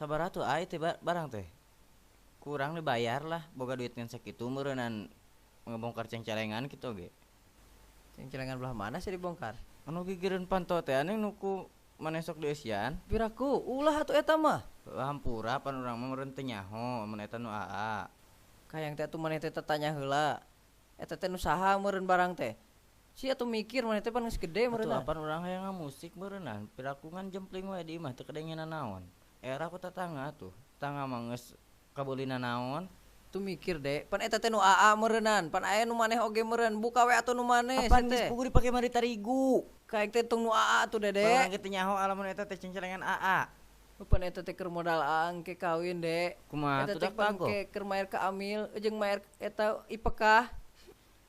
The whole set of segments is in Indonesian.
Sabar atuh ai teh barang teh. Kurang dibayar lah boga duit ngan sakitu meureunnan ngebongkar cengcelengan kitu ge. Cengcelengan belah mana sih dibongkar? Anu gigireun panto teh anu nuku manesok di Asian. Piraku ulah atuh eta mah. Hampura pan urang mah meureun teu nyaho mun eta nu aa. Kayang teh atuh maneh teh tanya heula. Eta teh nu saha meureun barang teh? Si atuh mikir maneh teh pan geus gede Atuh meureunna. apan urang hayang ngamusik meureunnan. Piraku ngan jempling we di imah teu kedengenan naon. Era ku tetangga atuh. Tetangga mah geus kabulina naon. Tuh mikir dek, pan eta teh nu aa meureunnan, pan aya nu maneh oge meureun, buka we atuh nu maneh Apaan teh. geus pugu dipake mari tarigu. Kayak teh tong nu aa tuh Barang Dedek. kitu nyaho alamun eta teh cengcelengan aa. Pan eta teh keur modal angke kawin Dek. Kumaha Eta tuh teh dak pago? pangke keur maer ka Amil, jeung maer eta ipekah.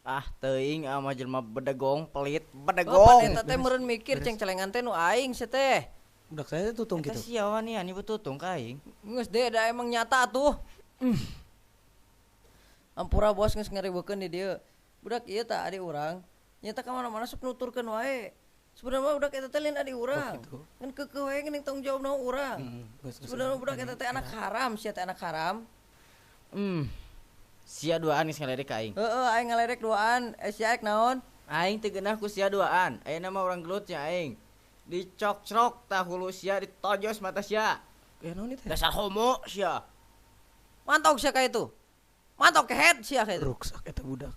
Ah teuing mah jelema bedegong pelit Oh, bedegong. pan eta teh meureun mikir cengcelengan teh nu aing sia teh. Budak saya tutung Eta gitu. sia wani ani betutung ka aing. Geus deh da emang nyata tuh. Ampura bos geus ngariweukeun di dieu. Budak ieu tah adik urang. Nyata ka mana-mana sok nuturkeun wae. Sebenarnya budak eta teh lain adik urang. gitu. Kan keukeuh wae geuning tanggung jawab na urang. Sebenarnya budak eta teh anak haram, sia teh anak haram. Sia duaan geus ngaledek ka aing. Heeh, aing ngaledek duaan, sia ek naon? Aing teu geunah ku sia duaan. Ayeuna mah urang gelut nya aing. Dicok-crok tah hulu sia ditojos mata sia. Ya naon itu? Dasar homo sia. Mantok sia ka itu. Mantok ke head sia ka itu. Ruksak eta budak.